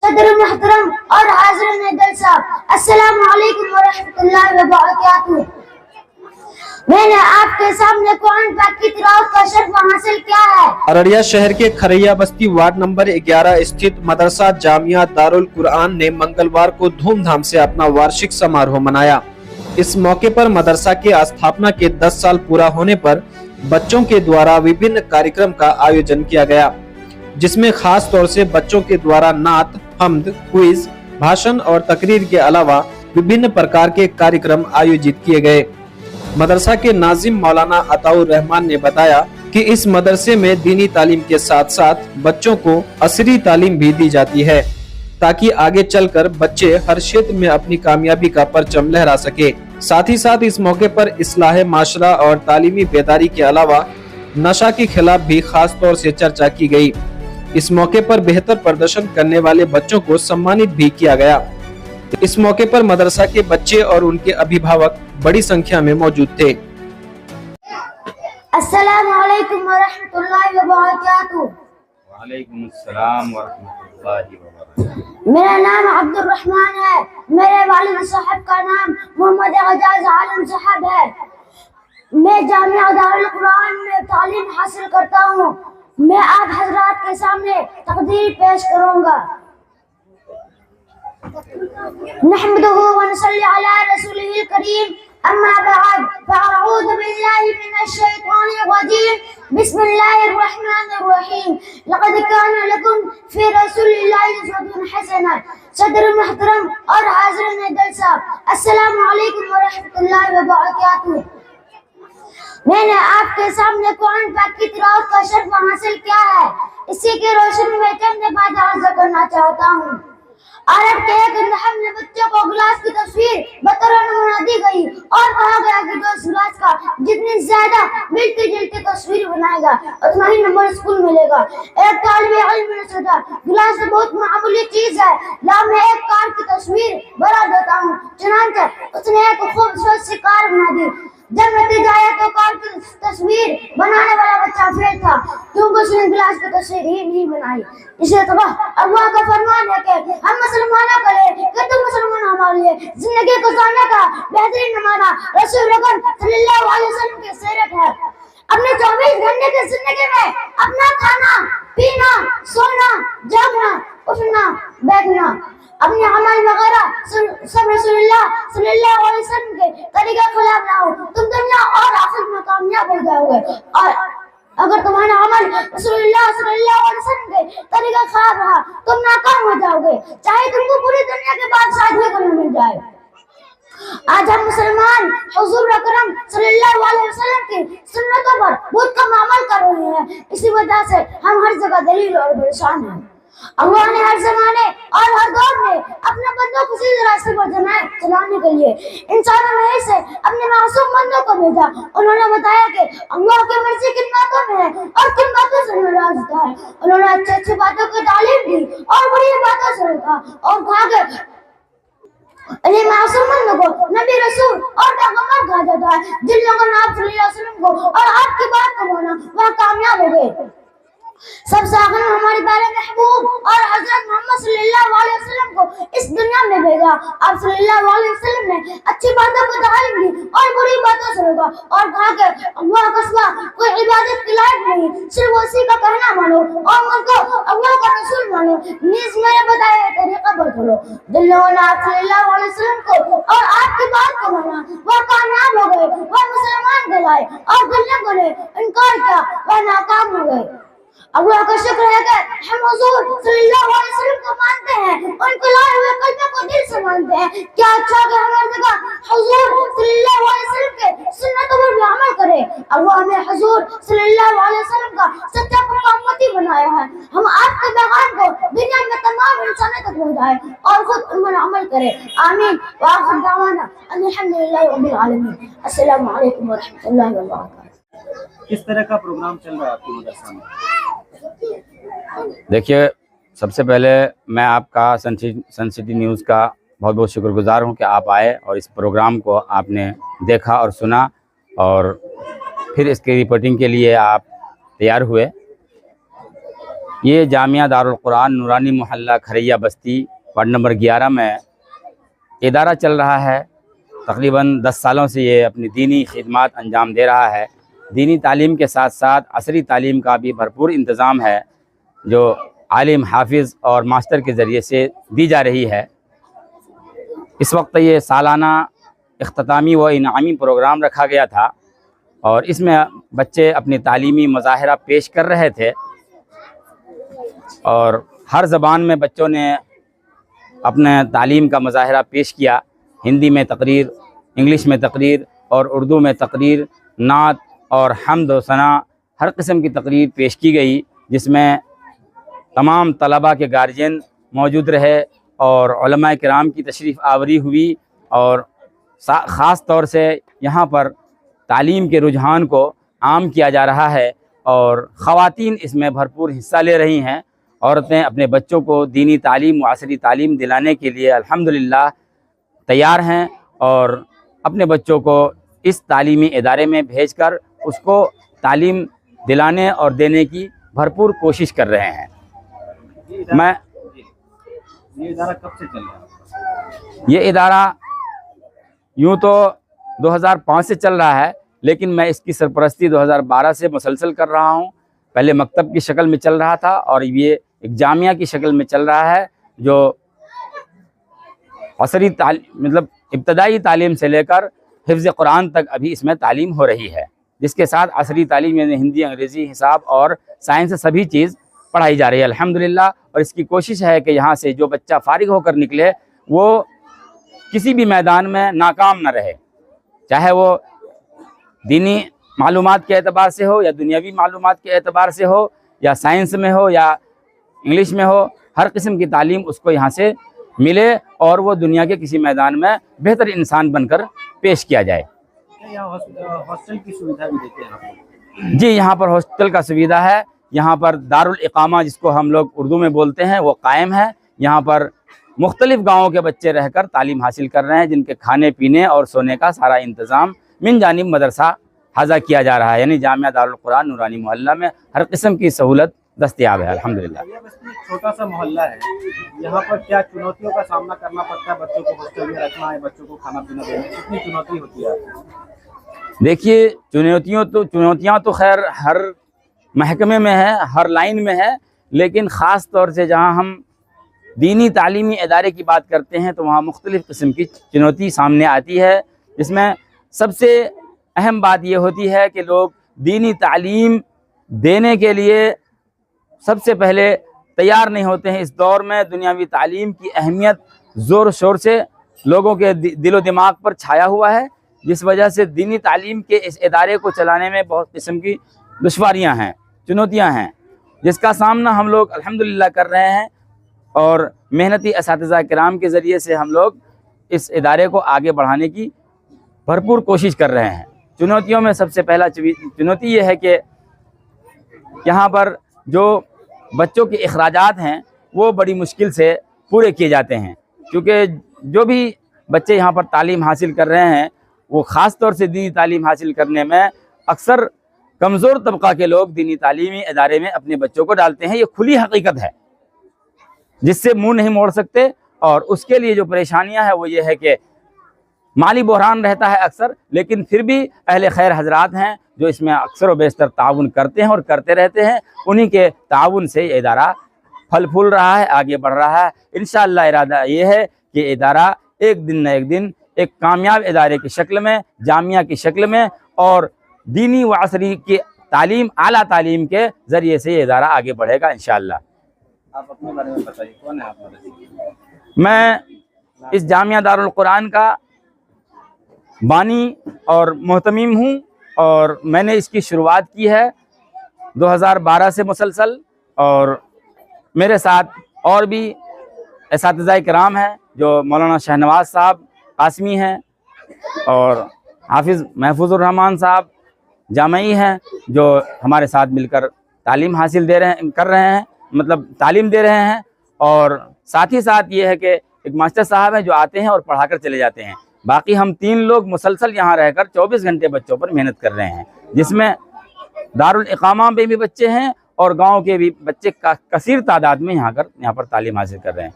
صدر محترم اور حاضرین جلسہ، السلام علیکم ورحمۃ اللہ وبرکاتہ۔ میں نے آپ کے سامنے قرآن پاک کی تلاوت کا شرف حاصل کیا ہے۔ ارریہ شہر کے کھریا بستی وارڈ نمبر 11 استھت مدرسہ جامعہ دارالقرآن نے منگلوار کو دھوم دھام سے اپنا وارشک سماروہ منایا۔ اس موقع پر مدرسہ کے استھاپنا کے 10 سال پورا ہونے پر بچوں کے دوارا وبھن کارکرم کا آیوجن کیا گیا، جس میں خاص طور سے بچوں کے دوارا نعت، حمد، کوئز، بھاشن اور تقریر کے علاوہ وبھن پرکار کے کارکرم آیوجت کیے گئے۔ مدرسہ کے ناظم مولانا عطاء الرحمان نے بتایا کہ اس مدرسے میں دینی تعلیم کے ساتھ ساتھ بچوں کو عصری تعلیم بھی دی جاتی ہے تاکہ آگے چل کر بچے ہر شعبے میں اپنی کامیابی کا پرچم لہرا سکے۔ ساتھ ہی ساتھ اس موقع پر اصلاح معاشرہ اور تعلیمی بیداری کے علاوہ نشہ کے خلاف بھی خاص طور سے چرچا کی گئی۔ اس موقع پر بہتر پردرشن کرنے والے بچوں کو سمانت بھی کیا گیا۔ اس موقع پر مدرسہ کے بچے اور ان کے ابھیبھاوک بڑی سنکھیا میں موجود تھے۔ السلام علیکم ورحمۃ اللہ وبرکاتہ۔ وعلیکم السلام ورحمۃ اللہ وبرکاتہ۔ میرا نام عبد الرحمان ہے۔ میرے والد صاحب کا نام محمد اعجاز عالم صاحب ہے۔ میں جامعہ دارالقرآن میں تعلیم حاصل کرتا ہوں۔ میں آپ حضرات کے سامنے تقریر پیش کروں گا۔ نحمدہ ونصلی علی رسولہ الکریم، اما بعد، فاعوذ باللہ من الشیطان الرجیم، بسم اللہ الرحمن الرحیم۔ لقد کان لکم فی رسول اللہ اسوۃ حسنہ۔ صدر محترم اور حاضرین جلسہ، السلام علیکم ورحمۃ اللہ وبرکاتہ۔ میں نے آپ کے سامنے قرآن پاک کی تلاوت کا شرف حاصل کیا ہے۔ اسی کی روشنی میں چند باتیں عرض کرنا چاہتا ہوں۔ عرب کے ایک نحل میں بچوں کو گلاس کی تصویر بطور نمونہ دی گئی اور کہا گیا کہ جو اس گلاس کا جتنی زیادہ ملتی جلتی تصویر بنائے گا اتنا ہی نمبر اسکول ملے گا۔ ایک طالب علم نے سوچا گلاس تو بہت معمولی چیز ہے، لا میں ایک کار کی تصویر بنا دیتا ہوں۔ چنانچہ اس نے ایک خوبصورت سی کار بنا دی۔ جب نتیجہ آیا تو کار کی تصویر بنانے والا بچہ فیل تھا کیونکہ اس نے گلاس کی تصویر ہی نہیں بنائی۔ اسی طرح اللہ کا فرمان ہے کہ ہم مسلمانوں کے لیے کہ تم مسلمان ہمارے لیے زندگی گزارنے کا بہترین نمونہ رسول اکرم صلی اللہ علیہ وسلم کی سیرت ہے۔ اپنے 24 گھنٹے کی زندگی میں اپنا کھانا، پینا، سونا، جاگنا، اٹھنا، بیٹھنا، اپنے عمل وغیرہ سب رسول اللہ صلی اللہ علیہ وسلم کے طریقے خلاف نہ ہو، تم دنیا اور آخرت میں کامیاب ہو جاؤ گے۔ اور اگر تمہارا عمل رسول اللہ صلی اللہ علیہ وسلم کے طریقہ خراب رہا تم ناکام ہو جاؤ گے، چاہے تم کو پوری دنیا کے بادشاہی کو مل جائے۔ آج ہم مسلمان حضور اکرم صلی اللہ علیہ وسلم کی سنتوں پر بہت کم عمل کر رہے ہیں، اسی وجہ سے ہم ہر جگہ دلیل اور پریشان ہیں۔ اللہ نے ہر زمانے اور ہر دور میں اپنے بندوں کو سیدھے راستے پر چلانے کے لیے انسانوں میں سے اپنے معصوم بندوں کو بھیجا۔ انہوں نے بتایا کہ اللہ کی مرضی کن باتوں میں ہے اور کن باتوں سے ناراض ہوتا ہے۔ انہوں نے اچھی اچھی باتوں کی تعلیم دی اور بری باتوں سے روکا اور کہا کہ انہیں معصوم بندوں کو نبی، رسول اور پیغمبر کہا جاتا ہے۔ جن لوگوں نے آپ صلی اللہ علیہ وسلم کو اور آپ کی بات کو مانا وہ کامیاب ہو گئے۔ سب سے آخر میں ہمارے پیارے محبوب اور حضرت محمد صلی اللہ علیہ وسلم کو اس دنیا میں بھیجا۔ آپ صلی اللہ علیہ وسلم نے اچھی باتوں کو تعلیم دی اور بری باتوں سے روکا اور کہا کہ اللہ کا سوا کوئی عبادت کے لائق نہیں، صرف اسی کا کہنا مانو اور مجھ کو اللہ کا رسول مانو، نیز میرے بتائے ہوئے طریقے پر چلو۔ جن لوگوں نے آپ صلی اللہ علیہ وسلم کو اور آپ کی بات کو مانا وہ کامیاب ہو گئے، وہ مسلمان کہلائے، اور جن لوگوں نے انکار کیا وہ ناکام ہو گئے۔ اللہ کا شکر ہے کہ ہم حضور صلی اللہ علیہ وسلم کو مانتے ہیں، ان کے لائے ہوئے کلمے کو دل سے مانتے ہیں۔ کیا اچھا کہ ہم ہر جگہ حضور صلی اللہ علیہ وسلم کے سنتوں پر بھی عمل کریں۔ اللہ نے حضور صلی اللہ علیہ وسلم کا سچا پکا امتی بنایا ہے۔ ہم آپ کے پیغام کو دنیا میں تمام انسانوں تک پہنچائیں اور خود ان پر عمل کریں۔ آمین وآخر دعوانا ان الحمدللہ رب العالمین۔ السلام علیکم ورحمۃ اللہ وبرکاتہ۔ کس طرح کا پروگرام چل رہا ہے آپ کے مدرسہ میں؟ دیکھیے، سب سے پہلے میں آپ کا سن سٹی نیوز کا بہت بہت شکر گزار ہوں کہ آپ آئے اور اس پروگرام کو آپ نے دیکھا اور سنا اور پھر اس کی رپورٹنگ کے لیے آپ تیار ہوئے۔ یہ جامعہ دارالقرآن نورانی محلہ کھریا بستی وارڈ نمبر 11 میں ادارہ چل رہا ہے۔ تقریباً 10 سالوں سے یہ اپنی دینی خدمات انجام دے رہا ہے۔ دینی تعلیم کے ساتھ ساتھ عصری تعلیم کا بھی بھرپور انتظام ہے جو عالم، حافظ اور ماسٹر کے ذریعے سے دی جا رہی ہے۔ اس وقت یہ سالانہ اختتامی و انعامی پروگرام رکھا گیا تھا اور اس میں بچے اپنی تعلیمی مظاہرہ پیش کر رہے تھے اور ہر زبان میں بچوں نے اپنے تعلیم کا مظاہرہ پیش کیا۔ ہندی میں تقریر، انگلش میں تقریر اور اردو میں تقریر، نعت اور حمد و ثنا، ہر قسم کی تقریر پیش کی گئی، جس میں تمام طلباء کے گارجین موجود رہے اور علماء کرام کی تشریف آوری ہوئی، اور خاص طور سے یہاں پر تعلیم کے رجحان کو عام کیا جا رہا ہے اور خواتین اس میں بھرپور حصہ لے رہی ہیں۔ عورتیں اپنے بچوں کو دینی تعلیم و عصری تعلیم دلانے کے لیے الحمدللہ تیار ہیں اور اپنے بچوں کو اس تعلیمی ادارے میں بھیج کر اس کو تعلیم دلانے اور دینے کی بھرپور کوشش کر رہے ہیں۔ یہ ادارہ کب سے چل رہا ہے؟ یہ ادارہ یوں تو 2005 سے چل رہا ہے، لیکن میں اس کی سرپرستی 2012 سے مسلسل کر رہا ہوں۔ پہلے مکتب کی شکل میں چل رہا تھا اور یہ ایک جامعہ کی شکل میں چل رہا ہے جو عصری تعلیم مطلب ابتدائی تعلیم سے لے کر حفظ قرآن تک ابھی اس میں تعلیم ہو رہی ہے، جس کے ساتھ عصری تعلیم یعنی ہندی، انگریزی، حساب اور سائنس سبھی چیز پڑھائی جا رہی ہے الحمدللہ۔ اور اس کی کوشش ہے کہ یہاں سے جو بچہ فارغ ہو کر نکلے وہ کسی بھی میدان میں ناکام نہ رہے، چاہے وہ دینی معلومات کے اعتبار سے ہو یا دنیاوی معلومات کے اعتبار سے ہو یا سائنس میں ہو یا انگلش میں ہو، ہر قسم کی تعلیم اس کو یہاں سے ملے اور وہ دنیا کے کسی میدان میں بہتر انسان بن کر پیش کیا جائے۔ ہاسٹل کی سویدھا بھی دیتے ہیں آپ؟ جی، یہاں پر ہاسٹل کا سویدھا ہے۔ یہاں پر دارالاقامہ جس کو ہم لوگ اردو میں بولتے ہیں وہ قائم ہے۔ یہاں پر مختلف گاؤں کے بچے رہ کر تعلیم حاصل کر رہے ہیں، جن کے کھانے پینے اور سونے کا سارا انتظام من جانب مدرسہ حاضہ کیا جا رہا ہے، یعنی جامعہ دارالقرآن نورانی محلہ میں ہر قسم کی سہولت دستیاب ہے الحمدللہ۔ یہ بس ایک چھوٹا سا محلہ ہے، یہاں پر کیا چنوتیوں کا سامنا کرنا پڑتا ہے؟ بچوں کو ہاسٹل میں رکھنا ہے، بچوں کو کھانا پینا دینا، کتنی چنوتی ہوتی ہے؟ دیکھیے، چنوتیاں تو خیر ہر محکمے میں ہے، ہر لائن میں ہے، لیکن خاص طور سے جہاں ہم دینی تعلیمی ادارے کی بات کرتے ہیں تو وہاں مختلف قسم کی چنوتی سامنے آتی ہے، جس میں سب سے اہم بات یہ ہوتی ہے کہ لوگ دینی تعلیم دینے کے لیے سب سے پہلے تیار نہیں ہوتے ہیں۔ اس دور میں دنیاوی تعلیم کی اہمیت زور و شور سے لوگوں کے دل و دماغ پر چھایا ہوا ہے، جس وجہ سے دینی تعلیم کے اس ادارے کو چلانے میں بہت قسم کی دشواریاں ہیں، چنوتیاں ہیں، جس کا سامنا ہم لوگ الحمدللہ کر رہے ہیں اور محنتی اساتذہ کرام کے ذریعے سے ہم لوگ اس ادارے کو آگے بڑھانے کی بھرپور کوشش کر رہے ہیں۔ چنوتیوں میں سب سے پہلا چنوتی یہ ہے کہ یہاں پر جو بچوں کے اخراجات ہیں وہ بڑی مشکل سے پورے کیے جاتے ہیں، کیونکہ جو بھی بچے یہاں پر تعلیم حاصل کر رہے ہیں وہ خاص طور سے دینی تعلیم حاصل کرنے میں اکثر کمزور طبقہ کے لوگ دینی تعلیمی ادارے میں اپنے بچوں کو ڈالتے ہیں۔ یہ کھلی حقیقت ہے جس سے منہ نہیں موڑ سکتے، اور اس کے لیے جو پریشانیاں ہیں وہ یہ ہے کہ مالی بحران رہتا ہے اکثر، لیکن پھر بھی اہل خیر حضرات ہیں جو اس میں اکثر و بیشتر تعاون کرتے ہیں اور کرتے رہتے ہیں۔ انہی کے تعاون سے یہ ادارہ پھل پھول رہا ہے، آگے بڑھ رہا ہے۔ انشاءاللہ ارادہ یہ ہے کہ ادارہ ایک دن نہ ایک دن ایک کامیاب ادارے کی شکل میں، جامعہ کی شکل میں اور دینی و عصری کی تعلیم، اعلیٰ تعلیم کے ذریعے سے یہ ادارہ آگے بڑھے گا انشاءاللہ۔ آپ اپنے بارے میں بتائیے، کون ہے آپ مدرسے کے؟ میں اس جامعہ دارالقرآن کا بانی اور محتمم ہوں، اور میں نے اس کی شروعات کی ہے 2012 سے مسلسل، اور میرے ساتھ اور بھی اساتذہ کرام ہیں جو مولانا شہنواز صاحب قاسمی ہیں اور حافظ محفوظ الرحمان صاحب جامعی ہیں، جو ہمارے ساتھ مل کر تعلیم حاصل کر رہے ہیں، مطلب تعلیم دے رہے ہیں، اور ساتھ ہی ساتھ یہ ہے کہ ایک ماسٹر صاحب ہیں جو آتے ہیں اور پڑھا کر چلے جاتے ہیں۔ باقی ہم 3 لوگ مسلسل یہاں رہ کر 24 گھنٹے بچوں پر محنت کر رہے ہیں، جس میں دارالاقامہ میں بھی بچے ہیں اور گاؤں کے بھی بچے کثیر تعداد میں یہاں پر تعلیم حاصل کر رہے ہیں۔